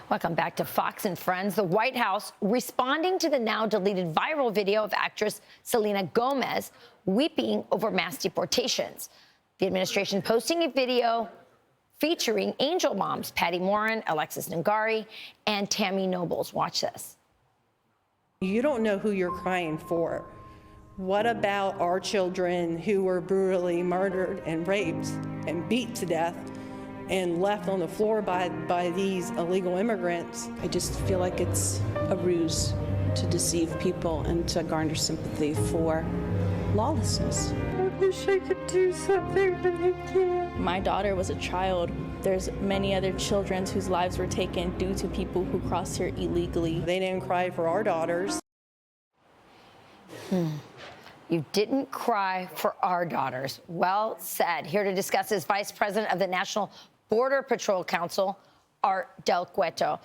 Welcome back to Fox and Friends. The White House responding to the now deleted viral video of actress Selena Gomez weeping over mass deportations. The administration posting a video featuring angel moms Patty Morin, Alexis Ngari, and Tammy Nobles. Watch this. You don't know who you're crying for. What about our children who were brutally murdered and raped and beat to death and left on the floor by these illegal immigrants? I just feel like it's a ruse to deceive people and to garner sympathy for lawlessness. I wish I could do something, but I can't. My daughter was a child. There's many other children whose lives were taken due to people who crossed here illegally. They didn't cry for our daughters. You didn't cry for our daughters. Well said. Here to discuss is Vice President of the National Border Patrol Council, Art Del Cueto.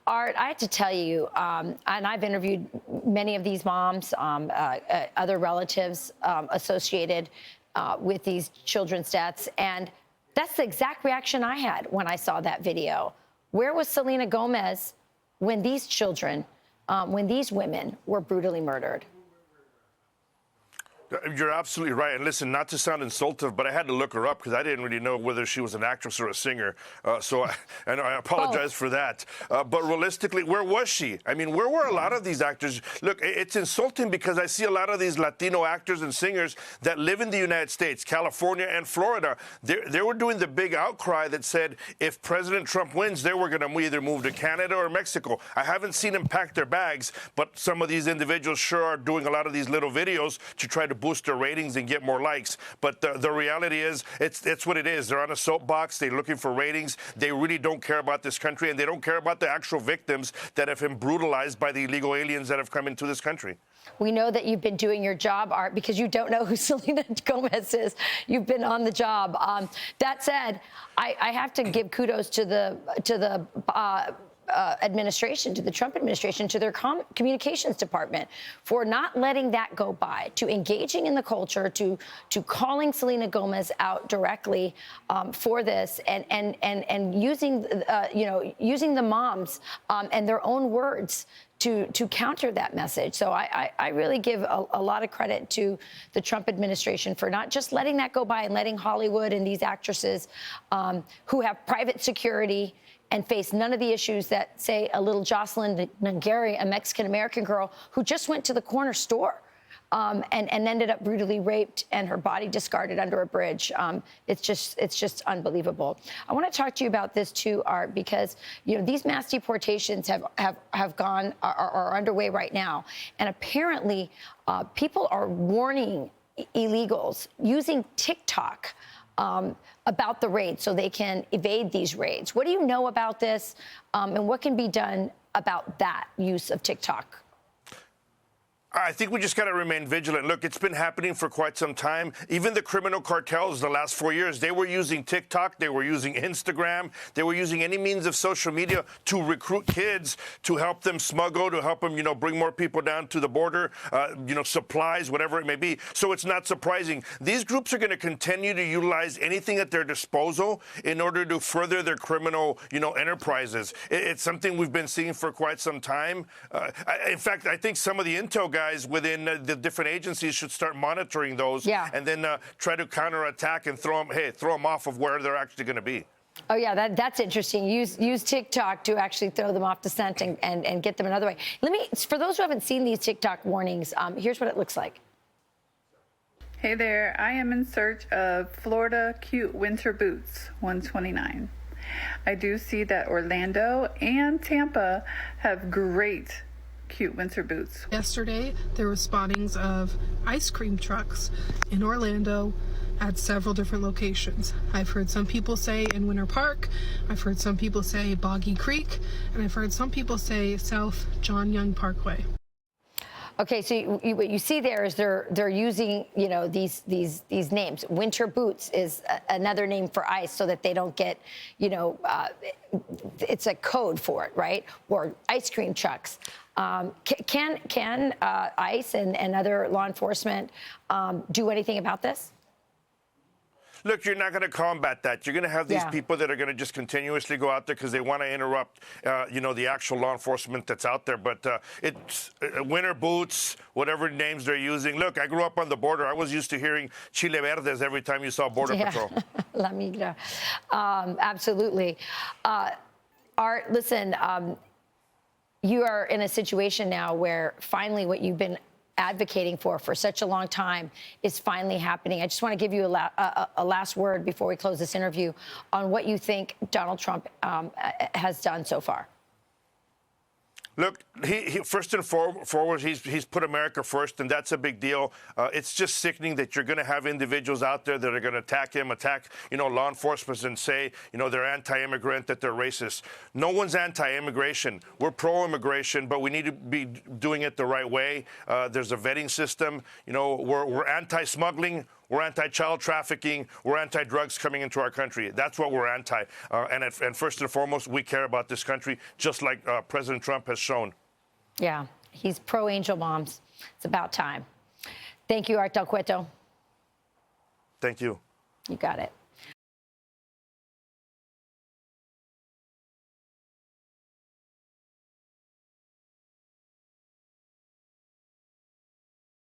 Art, I have to tell you, and I've interviewed many of these moms, other relatives associated with these children's deaths, and that's the exact reaction I had when I saw that video. Where was Selena Gomez when these children, when these women were brutally murdered? You're absolutely right. And listen, not to sound insultive, but I had to look her up because I didn't really know whether she was an actress or a singer. And I apologize for that. But realistically, where was she? I mean, where were a lot of these actors? Look, it's insulting because I see a lot of these Latino actors and singers that live in the United States, California and Florida. They were doing the big outcry that said if President Trump wins, they were going to either move to Canada or Mexico. I haven't seen them pack their bags, but some of these individuals sure are doing a lot of these little videos to try to boost their ratings and get more likes. But the reality is, it's what it is. They're on a soapbox. They're looking for ratings. They really don't care about this country, and they don't care about the actual victims that have been brutalized by the illegal aliens that have come into this country. We know that you've been doing your job, Art, because you don't know who Selena Gomez is. You've been on the job. That said, I have to give kudos to the administration, to the Trump administration, to their communications department for not letting that go by, to engaging in the culture, to calling Selena Gomez out directly for this, and using using the moms and their own words to counter that message. So I really give a lot of credit to the Trump administration for not just letting that go by and letting Hollywood and these actresses who have private security and face none of the issues that, say, a little Jocelyn Ngari, a Mexican-American girl who just went to the corner store and ended up brutally raped and her body discarded under a bridge. It's just unbelievable. I want to talk to you about this too, Art, because these mass deportations are underway right now, and apparently people are warning illegals using TikTok about the raids so they can evade these raids. What do you know about this, and what can be done about that use of TikTok? I think we just got to remain vigilant. Look, it's been happening for quite some time. Even the criminal cartels the last 4 years, they were using TikTok, they were using Instagram, they were using any means of social media to recruit kids, to help them smuggle, to help them, bring more people down to the border, supplies, whatever it may be. So it's not surprising. These groups are going to continue to utilize anything at their disposal in order to further their criminal, enterprises. It's something we've been seeing for quite some time. In fact, I think some of the intel guys within the different agencies should start monitoring those, and then try to counterattack and throw them off of where they're actually going to be. Oh, yeah, that's interesting. Use TikTok to actually throw them off the scent and get them another way. For those who haven't seen these TikTok warnings, here's what it looks like. Hey there, I am in search of Florida cute winter boots, 129. I do see that Orlando and Tampa have great cute winter boots. Yesterday, there were spottings of ice cream trucks in Orlando at several different locations. I've heard some people say in Winter Park, I've heard some people say Boggy Creek, and I've heard some people say South John Young Parkway. Okay, so what you see there is they're using these names. Winter boots is another name for ice, so that they don't get it's a code for it, right? Or ice cream trucks. Can ICE and other law enforcement do anything about this? Look, you're not going to combat that. You're going to have these people that are going to just continuously go out there because they want to interrupt, the actual law enforcement that's out there. But it's winter boots, whatever names they're using. Look, I grew up on the border. I was used to hearing Chile Verdes every time you saw Border Patrol. La migra. Absolutely. Art, listen, you are in a situation now where finally what you've been advocating for such a long time is finally happening. I just want to give you a last word before we close this interview on what you think Donald Trump has done so far. Look, he first and foremost, he's put America first, and that's a big deal. It's just sickening that you're going to have individuals out there that are going to attack law enforcement and say, they're anti-immigrant, that they're racist. No one's anti-immigration. We're pro-immigration, but we need to be doing it the right way. There's a vetting system. We're anti-smuggling. We're anti-child trafficking. We're anti-drugs coming into our country. That's what we're anti. And first and foremost, we care about this country, just like President Trump has shown. Yeah, he's pro-angel moms. It's about time. Thank you, Art Del Cueto. Thank you. You got it.